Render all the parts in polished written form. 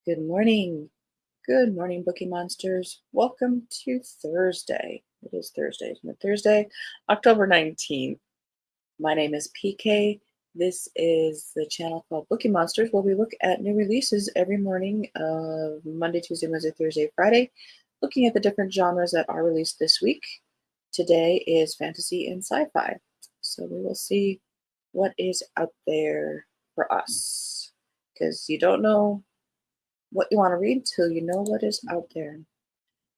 Good morning. Good morning, Bookie Monsters. Welcome to Thursday. It is Thursday, isn't it? Thursday, October 19th. My name is PK. This is the channel called Bookie Monsters, where we look at new releases every morning of Monday, Tuesday, Wednesday, Thursday, Friday, looking at the different genres that are released this week. Today is fantasy and sci-fi. So we will see what is out there for us. Because you don't know what you want to read till you know what is out there.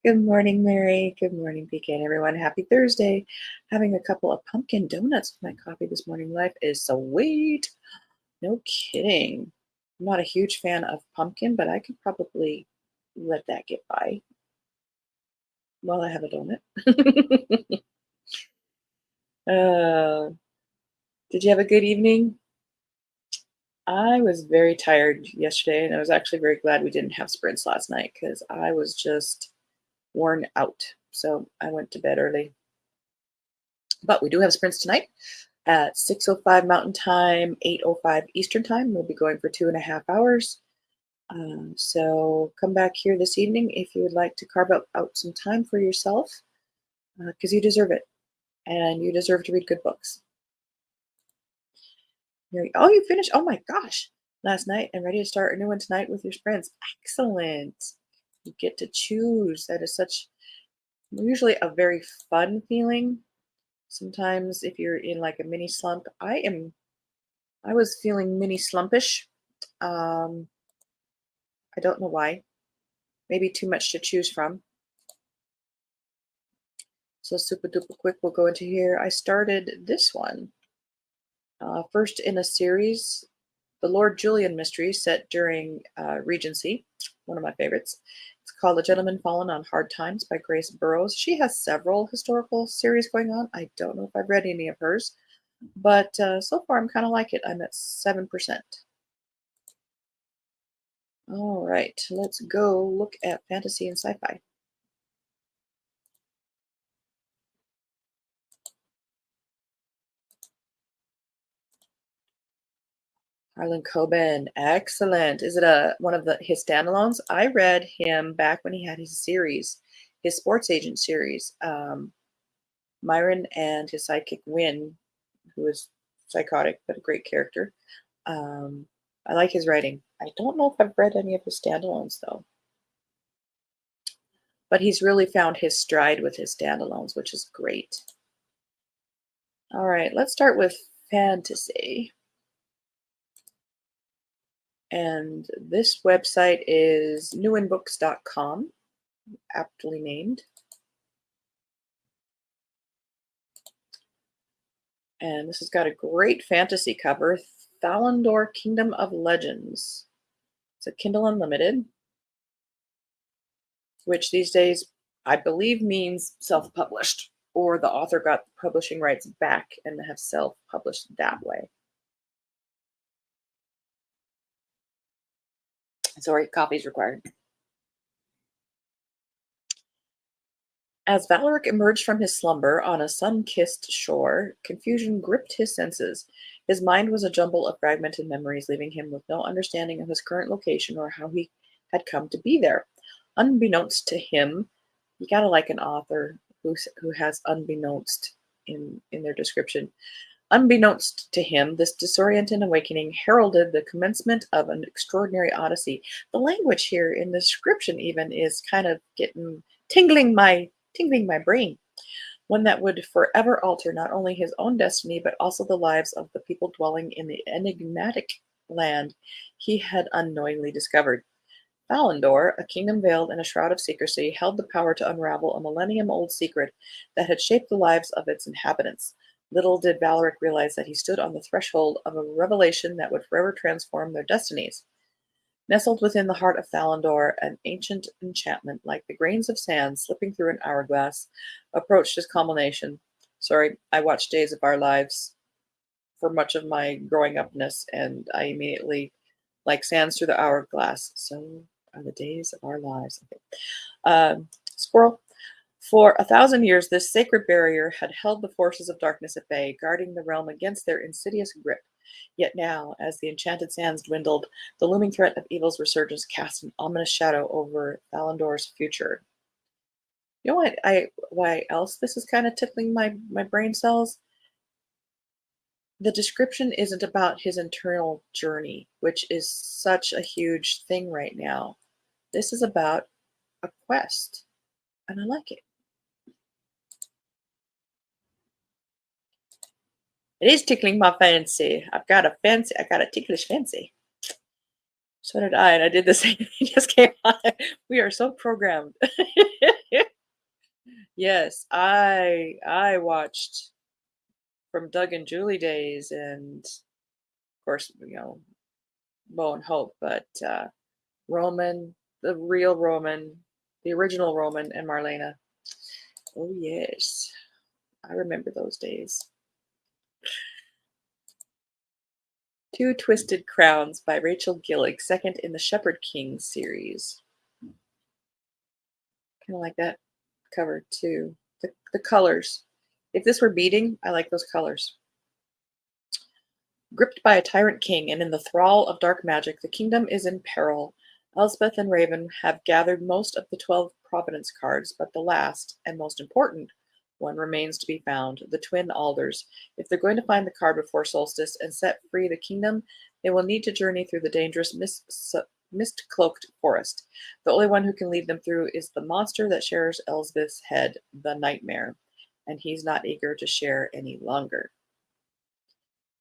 Good morning, Mary. Good morning, Pecan, everyone. Happy Thursday. Having a couple of pumpkin donuts with my coffee this morning. Life is sweet. No kidding. I'm not a huge fan of pumpkin, but I could probably let that get by while I have a donut. uh, did you have a good evening? I was very tired yesterday, and I was actually very glad we didn't have sprints last night because I was just worn out. So I went to bed early. But we do have sprints tonight at 6:05 Mountain Time, 8:05 Eastern Time. We'll be going for 2.5 hours. So come back here this evening if you would like to carve out some time for yourself, because you deserve it, and you deserve to read good books. Oh, you finished? Oh my gosh, last night, and ready to start a new one tonight with your sprints. Excellent. You get to choose. That is such usually a very fun feeling. Sometimes if you're in like a mini slump, I was feeling mini slumpish. Um, I don't know why. Maybe too much to choose from. So super duper quick, we'll go into here. I started this one. First in a series, the Lord Julian mystery set during Regency, one of my favorites. It's called A Gentleman Fallen on Hard Times by Grace Burrows. She has several historical series going on. I don't know if I've read any of hers, but so far I'm kind of like it. I'm at 7%. All right, let's go look at fantasy and sci-fi. Harlan Coben, excellent. Is it one of his standalones? I read him back when he had his series, his sports agent series. Myron and his sidekick Win, who is psychotic but a great character. I like his writing. I don't know if I've read any of his standalones though, but he's really found his stride with his standalones, which is great. All right, let's start with fantasy. And this website is newinbooks.com, aptly named. And this has got a great fantasy cover, Thalandor Kingdom of Legends. It's a Kindle Unlimited, which these days I believe means self-published, or the author got the publishing rights back and have self-published that way. Sorry, copies required. As Valeric emerged from his slumber on a sun-kissed shore, confusion gripped his senses. His mind was a jumble of fragmented memories, leaving him with no understanding of his current location or how he had come to be there. Unbeknownst to him, you gotta like an author who has unbeknownst in their description. Unbeknownst to him, this disorienting awakening heralded the commencement of an extraordinary odyssey. The language here in the description even is kind of getting tingling my brain. One that would forever alter not only his own destiny, but also the lives of the people dwelling in the enigmatic land he had unknowingly discovered. Falandor, a kingdom veiled in a shroud of secrecy, held the power to unravel a millennium-old secret that had shaped the lives of its inhabitants. Little did Valeric realize that he stood on the threshold of a revelation that would forever transform their destinies. Nestled within the heart of Thalandor, an ancient enchantment, like the grains of sand slipping through an hourglass, approached its culmination. Sorry, I watched Days of Our Lives for much of my growing upness, and I immediately, like sands through the hourglass, so are the days of our lives. Okay. Squirrel. For 1,000 years, this sacred barrier had held the forces of darkness at bay, guarding the realm against their insidious grip. Yet now, as the enchanted sands dwindled, the looming threat of evil's resurgence cast an ominous shadow over Valandor's future. You know what? Why else this is kind of tickling my brain cells? The description isn't about his internal journey, which is such a huge thing right now. This is about a quest, and I like it. It is tickling my fancy. I got a ticklish fancy. So did I, and I did the same thing just came on. We are so programmed. Yes, I watched from Doug and Julie days and of course, Bo and Hope, but Roman, the real Roman, the original Roman and Marlena. Oh yes. I remember those days. Two Twisted Crowns by Rachel Gillig, second in the Shepherd King series. Kind of like that cover too. The colors. If this were beading, I like those colors. Gripped by a tyrant king and in the thrall of dark magic, the kingdom is in peril. Elspeth and Raven have gathered most of the 12 Providence cards, but the last, and most important, one remains to be found, the Twin Alders. If they're going to find the card before solstice and set free the kingdom, they will need to journey through the dangerous mist-cloaked forest. The only one who can lead them through is the monster that shares Elsbeth's head, the Nightmare, and he's not eager to share any longer.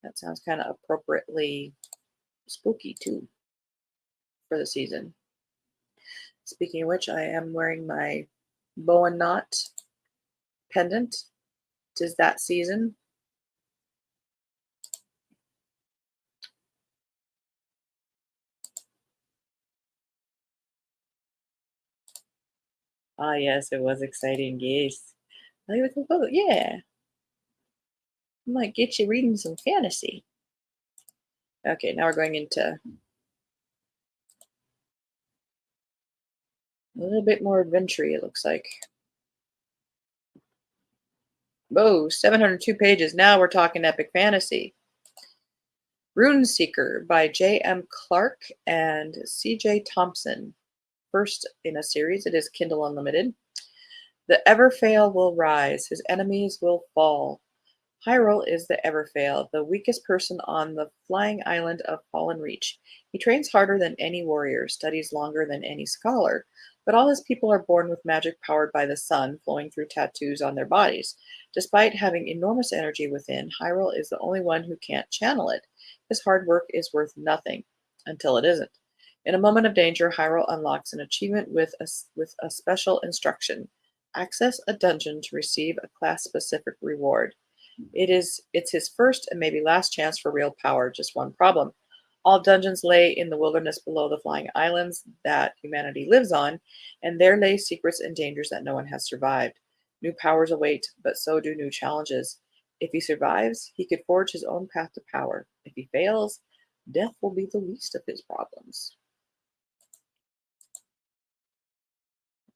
That sounds kind of appropriately spooky too for the season. Speaking of which, I am wearing my bow and knot pendant. 'Tis that season. Ah, yes, it was exciting. Yes. Yeah, I might get you reading some fantasy. Okay, now we're going into a little bit more adventure, it looks like. Whoa, 702 pages. Now we're talking epic fantasy. Runeseeker by J.M. Clark and C.J. Thompson. First in a series, it is Kindle Unlimited. The Everfail will rise, his enemies will fall. Hyrule is the Everfail, the weakest person on the flying island of Fallen Reach. He trains harder than any warrior, studies longer than any scholar, but all his people are born with magic powered by the sun flowing through tattoos on their bodies. Despite having enormous energy within, Hyrule is the only one who can't channel it. His hard work is worth nothing, until it isn't. In a moment of danger, Hyrule unlocks an achievement with a special instruction. Access a dungeon to receive a class-specific reward. It's his first and maybe last chance for real power. Just one problem. All dungeons lay in the wilderness below the flying islands that humanity lives on, and there lay secrets and dangers that no one has survived. New powers await, but so do new challenges. If he survives, he could forge his own path to power. If he fails, death will be the least of his problems.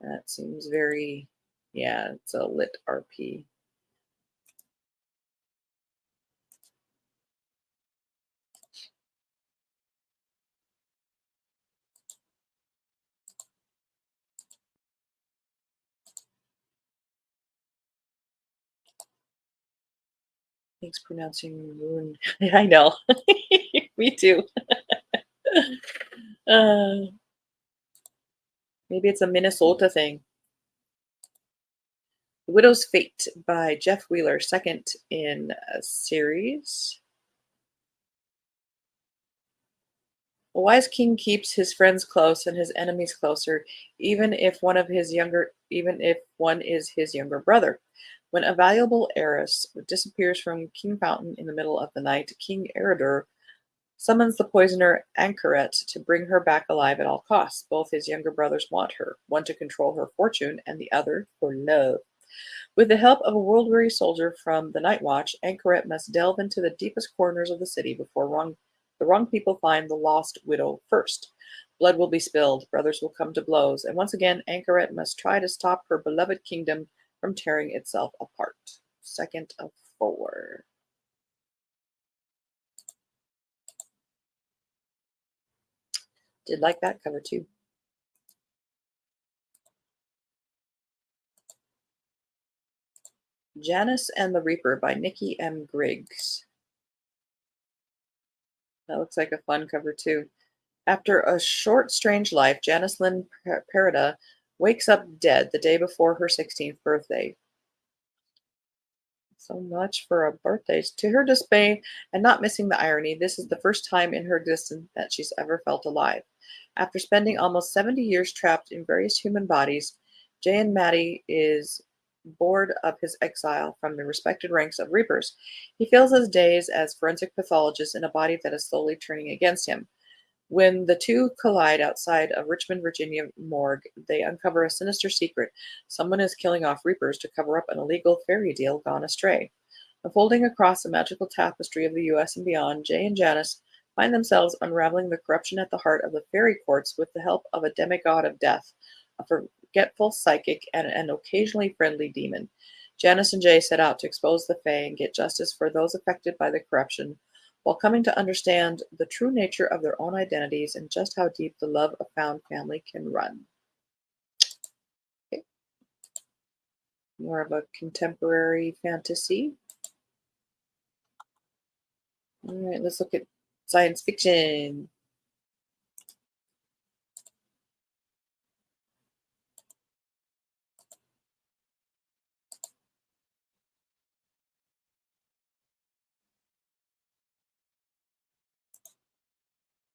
That seems very, yeah, it's a lit RP. Thanks pronouncing ruin. I know. Me too. uh, Maybe it's a Minnesota thing. The Widow's Fate by Jeff Wheeler, second in a series. A wise king keeps his friends close and his enemies closer, even if one is his younger brother. When a valuable heiress disappears from King Fountain in the middle of the night, King Eridur summons the poisoner Anchoret to bring her back alive at all costs. Both his younger brothers want her, one to control her fortune and the other for love. With the help of a world-weary soldier from the Night Watch, Anchoret must delve into the deepest corners of the city before the wrong people find the lost widow first. Blood will be spilled, brothers will come to blows, and once again Anchoret must try to stop her beloved kingdom from tearing itself apart. Second of 4. Did like that cover too. Janice and the Reaper by Nikki M. Griggs. That looks like a fun cover too. After a short, strange life, Janice Lynn Perida wakes up dead the day before her 16th birthday. So much for a birthday. To her dismay, and not missing the irony, this is the first time in her existence that she's ever felt alive. After spending almost 70 years trapped in various human bodies, Jay and Maddie is bored of his exile from the respected ranks of Reapers. He fills his days as forensic pathologist in a body that is slowly turning against him. When the two collide outside of Richmond, Virginia morgue, they uncover a sinister secret. Someone is killing off Reapers to cover up an illegal fairy deal gone astray. Unfolding across the magical tapestry of the U.S. and beyond, Jay and Janice find themselves unraveling the corruption at the heart of the fairy courts with the help of a demigod of death, a forgetful psychic, and an occasionally friendly demon. Janice and Jay set out to expose the Fae and get justice for those affected by the corruption, while coming to understand the true nature of their own identities and just how deep the love of found family can run. Okay. More of a contemporary fantasy. All right, let's look at science fiction.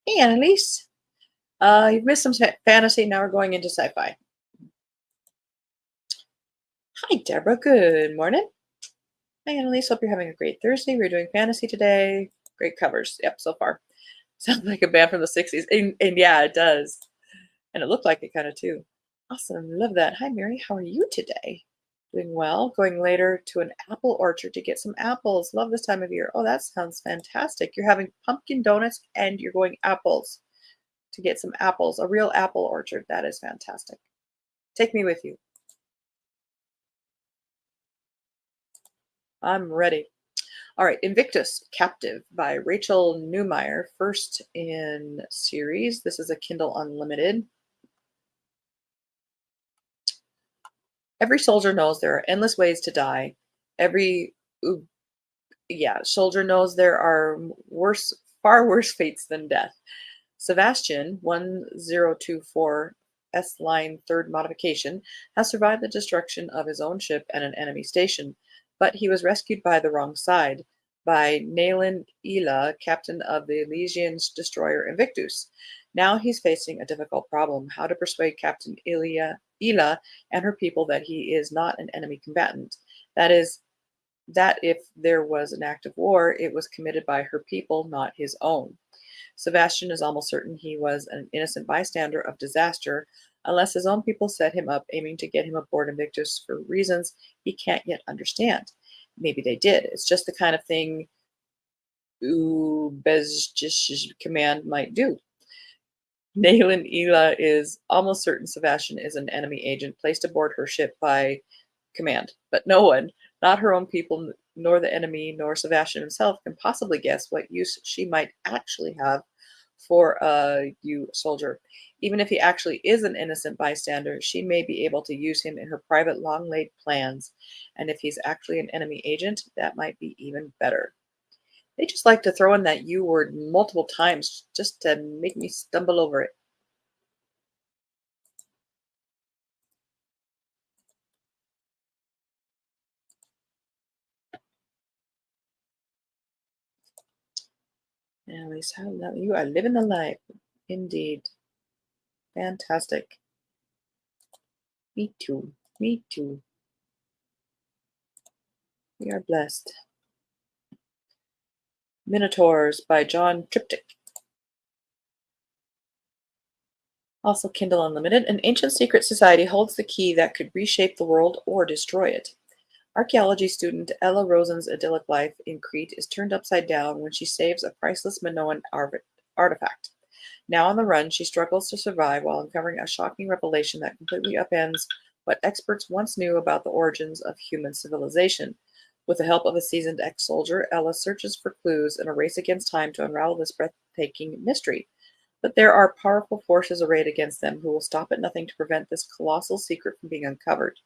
Hey, Annalise. You've missed some fantasy. Now we're going into sci-fi. Hi, Deborah. Good morning. Hi, Annalise. Hope you're having a great Thursday. We're doing fantasy today. Great covers. Yep, so far. Sounds like a band from the 60s. And yeah, it does. And it looked like it kind of too. Awesome. Love that. Hi, Mary. How are you today? Doing well. Going later to an apple orchard to get some apples. Love this time of year. Oh, that sounds fantastic. You're having pumpkin donuts and you're going apples to get some apples. A real apple orchard. That is fantastic. Take me with you. I'm ready. All right, Invictus Captive by Rachel Newmeyer, first in series. This is a Kindle Unlimited. Every soldier knows there are endless ways to die. Soldier knows there are far worse fates than death. Sebastian, 1024 S-Line 3rd Modification, has survived the destruction of his own ship and an enemy station, but he was rescued by the wrong side, by Nayland Ela, captain of the Elysian destroyer Invictus. Now he's facing a difficult problem: how to persuade Captain Ela and her people that he is not an enemy combatant. That is, that if there was an act of war, it was committed by her people, not his own. Sebastian is almost certain he was an innocent bystander of disaster, unless his own people set him up, aiming to get him aboard Invictus for reasons he can't yet understand. Maybe they did. It's just the kind of thing Ubezj's command might do. Nayland Ela is almost certain Sebastian is an enemy agent placed aboard her ship by command, but no one, not her own people, nor the enemy, nor Sebastian himself, can possibly guess what use she might actually have for a soldier. Even if he actually is an innocent bystander, she may be able to use him in her private long-laid plans. And if he's actually an enemy agent, that might be even better. They just like to throw in that U word multiple times just to make me stumble over it. At least how you are living the life. Indeed. Fantastic. Me too. Me too. We are blessed. Minotaurs by John Triptych. Also Kindle Unlimited. An ancient secret society holds the key that could reshape the world or destroy it. Archaeology student Ella Rosen's idyllic life in Crete is turned upside down when she saves a priceless Minoan artifact. Now on the run, she struggles to survive while uncovering a shocking revelation that completely upends what experts once knew about the origins of human civilization. With the help of a seasoned ex-soldier, Ella searches for clues in a race against time to unravel this breathtaking mystery. But there are powerful forces arrayed against them who will stop at nothing to prevent this colossal secret from being uncovered.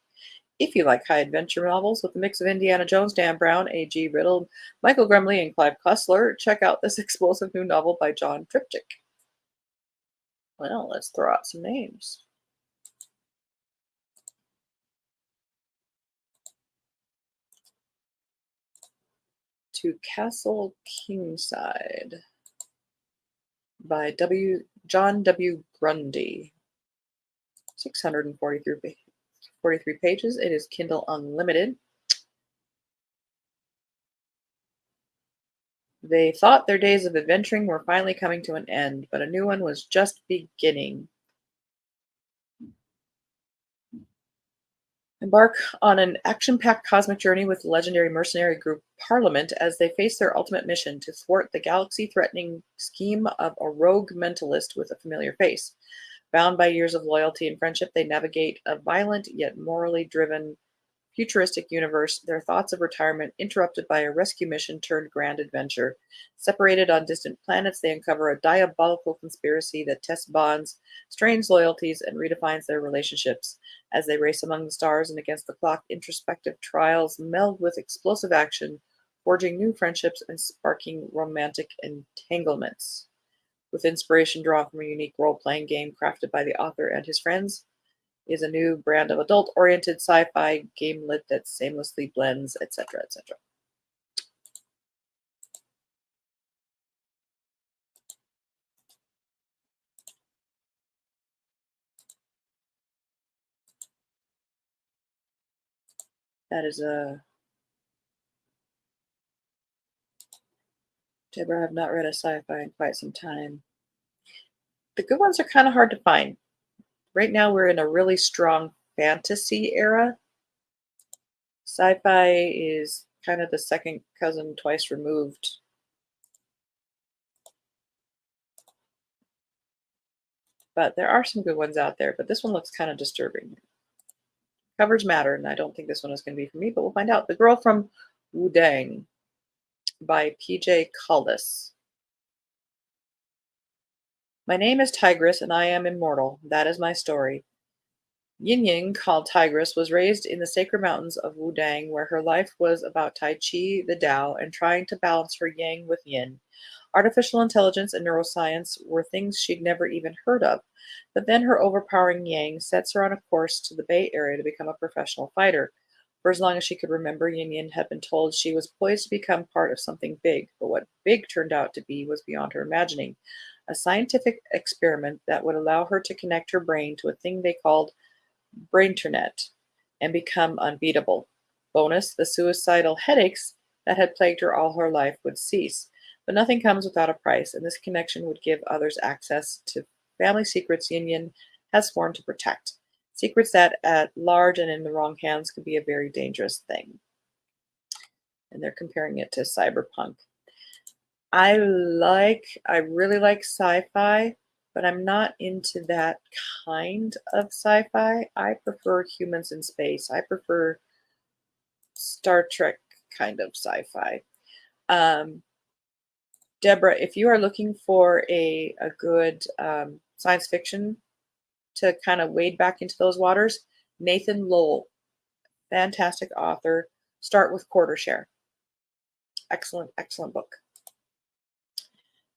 If you like high adventure novels with a mix of Indiana Jones, Dan Brown, A.G. Riddle, Michael Grumley, and Clive Cussler, check out this explosive new novel by John Triptych. Well, let's throw out some names. To Castle Kingside by John W. Grundy. 643 pages. It is Kindle Unlimited. They thought their days of adventuring were finally coming to an end, but a new one was just beginning. Embark on an action-packed cosmic journey with the legendary mercenary group Parliament as they face their ultimate mission to thwart the galaxy-threatening scheme of a rogue mentalist with a familiar face. Bound by years of loyalty and friendship, they navigate a violent yet morally driven futuristic universe, their thoughts of retirement interrupted by a rescue mission turned grand adventure. Separated on distant planets, they uncover a diabolical conspiracy that tests bonds, strains loyalties, and redefines their relationships. As they race among the stars and against the clock, introspective trials meld with explosive action, forging new friendships and sparking romantic entanglements. With inspiration drawn from a unique role playing game crafted by the author and his friends, is a new brand of adult-oriented sci-fi gamelet that seamlessly blends, etc., etc. That is a Deborah. I have not read a sci-fi in quite some time. The good ones are kind of hard to find. Right now, we're in a really strong fantasy era. Sci-fi is kind of the second cousin twice removed. But there are some good ones out there, but this one looks kind of disturbing. Covers matter, and I don't think this one is going to be for me, but we'll find out. The Girl from Wudang by P.J. Caldas. My name is Tigress, and I am immortal. That is my story. Yin Ying, called Tigress, was raised in the sacred mountains of Wudang, where her life was about Tai Chi, the Tao, and trying to balance her yang with yin. Artificial intelligence and neuroscience were things she'd never even heard of. But then her overpowering yang sets her on a course to the Bay Area to become a professional fighter. For as long as she could remember, Yin Yin had been told she was poised to become part of something big, but what big turned out to be was beyond her imagining. A scientific experiment that would allow her to connect her brain to a thing they called Brainternet and become unbeatable. Bonus, the suicidal headaches that had plagued her all her life would cease. But nothing comes without a price, and this connection would give others access to family secrets Yin Yin has sworn to protect. Secrets that, at large and in the wrong hands, could be a very dangerous thing. And they're comparing it to cyberpunk. I really like sci-fi, but I'm not into that kind of sci-fi. I prefer humans in space. I prefer Star Trek kind of sci-fi. Um, Deborah, if you are looking for a good science fiction to kind of wade back into those waters, Nathan Lowell, fantastic author. Start with Quarter Share. Excellent, excellent book.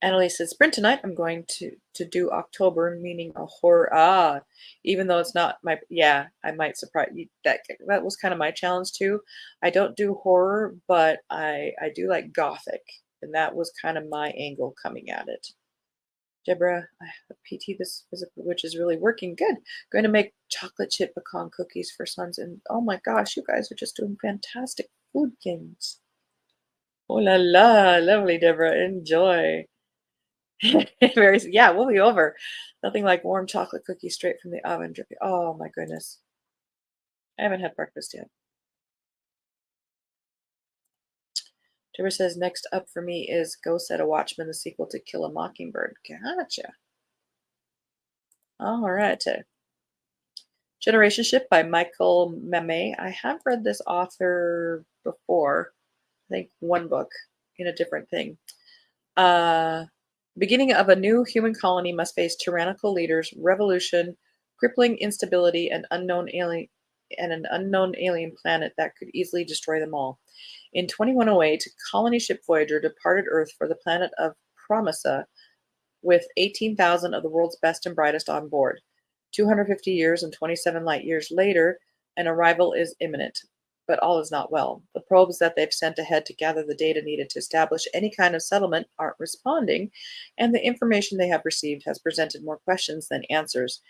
Annalise says, sprint tonight. I'm going to do October, meaning a horror. Even though it's not my, yeah, I might surprise you. That was kind of my challenge too. I don't do horror, but I do like gothic, and that was kind of my angle coming at it. Deborah, I have a PT this physical, which is really working good. Going to make chocolate chip pecan cookies for sons, and oh my gosh, you guys are just doing fantastic food games. Oh la la, lovely, Deborah. Enjoy. Yeah, we'll be over. Nothing like warm chocolate cookies straight from the oven dripping. Oh my goodness. I haven't had breakfast yet. Deborah says, next up for me is Go Set a Watchman, the sequel to Kill a Mockingbird. Gotcha. All right. Generation Ship by Michael Mamet. I have read this author before. I think one book in a different thing. Beginning of a new human colony must face tyrannical leaders, revolution, crippling instability, and an unknown alien planet that could easily destroy them all. In 2108, colony ship Voyager departed Earth for the planet of Promissa with 18,000 of the world's best and brightest on board. 250 years and 27 light years later, an arrival is imminent. But all is not well. The probes that they've sent ahead to gather the data needed to establish any kind of settlement aren't responding, and the information they have received has presented more questions than answers.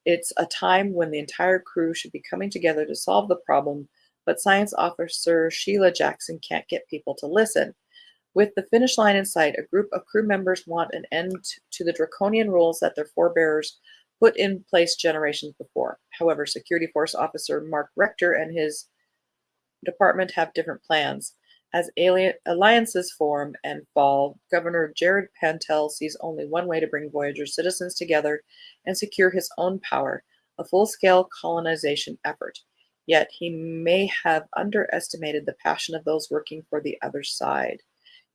It's a time when the entire crew should be coming together to solve the problem, but Science Officer Sheila Jackson can't get people to listen. With the finish line in sight, a group of crew members want an end to the draconian rules that their forebears put in place generations before. However, Security Force Officer Mark Rector and his department have different plans. As alliances form and fall, Governor Jared Pantel sees only one way to bring Voyager citizens together and secure his own power, a full-scale colonization effort. Yet he may have underestimated the passion of those working for the other side.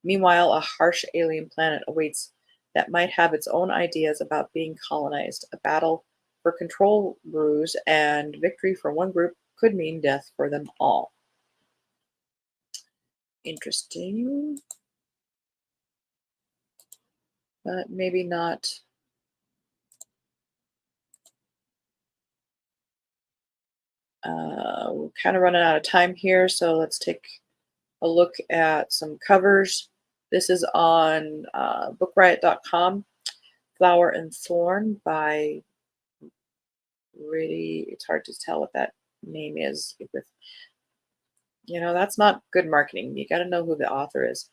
Meanwhile, a harsh alien planet awaits that might have its own ideas about being colonized. A battle for control brews, and victory for one group could mean death for them all. Interesting, but maybe not. We're kind of running out of time here, so let's take a look at some covers. This is on bookriot.com. Flower and Thorn by really, it's hard to tell what that name is with, that's not good marketing. You got to know who the author is.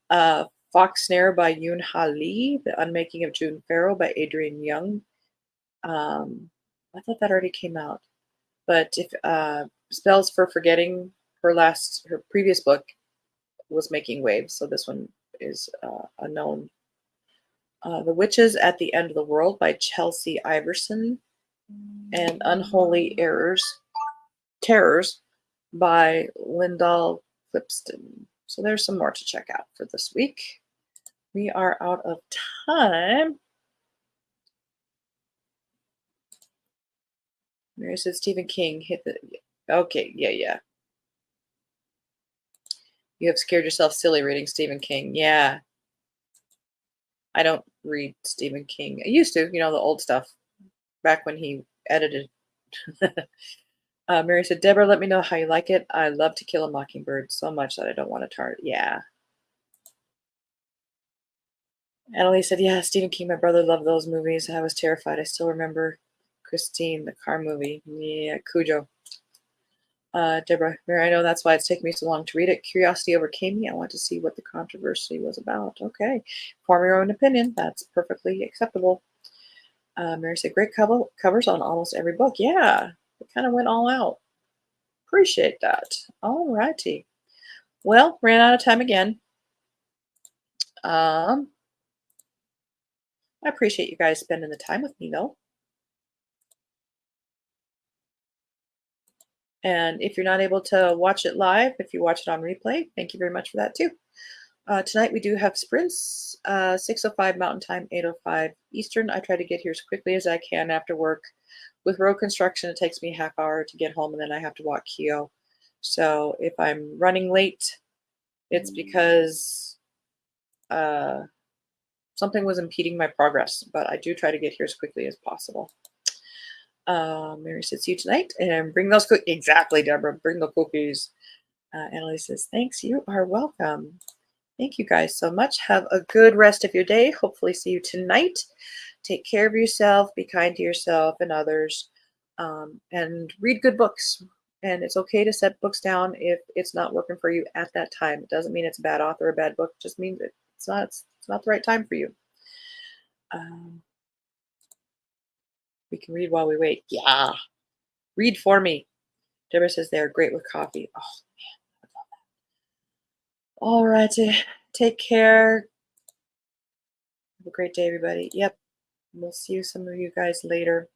Fox Snare by Yoon Ha Lee. The Unmaking of June Farrow by Adrian Young. I thought that already came out. But if Spells for Forgetting, her previous book was making waves, so this one is unknown. The Witches at the End of the World by Chelsea Iverson, and Unholy Terrors by Lyndall Clipston. So there's some more to check out for this week. We are out of time. Mary said Stephen King hit the... Okay, yeah. You have scared yourself silly reading Stephen King. Yeah. I don't read Stephen King. I used to, the old stuff, back when he edited. Mary said, Deborah, let me know how you like it. I love To Kill a Mockingbird so much that I don't want to target. Yeah. Annalise said, yeah, Stephen King, my brother loved those movies. I was terrified. I still remember Christine, the car movie. Yeah, Cujo. Deborah, Mary, I know that's why it's taken me so long to read it. Curiosity overcame me. I want to see what the controversy was about. Okay. Form your own opinion. That's perfectly acceptable. Mary said, great covers on almost every book. Yeah, it kind of went all out. Appreciate that. All righty. Well, ran out of time again. I appreciate you guys spending the time with me, though. And if you're not able to watch it live, if you watch it on replay, thank you very much for that, too. Tonight we do have sprints, 6:05 Mountain Time, 8:05 Eastern. I try to get here as quickly as I can after work. With road construction, it takes me a half hour to get home, and then I have to walk Keo. So if I'm running late, it's because something was impeding my progress, but I do try to get here as quickly as possible. Mary says, see you tonight, and bring those cookies. Exactly, Deborah, bring the cookies. Annalise says, thanks, you are welcome. Thank you guys so much. Have a good rest of your day. Hopefully see you tonight. Take care of yourself. Be kind to yourself and others. And read good books. And it's okay to set books down if it's not working for you at that time. It doesn't mean it's a bad author or a bad book. It just means it's not the right time for you. We can read while we wait. Yeah. Read for me. Deborah says they're great with coffee. Oh, man. I love that. All righty. Take care. Have a great day, everybody. Yep. We'll see some of you guys later.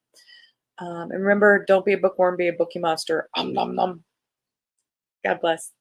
And remember, don't be a bookworm, be a bookie monster. Nom nom nom. God bless.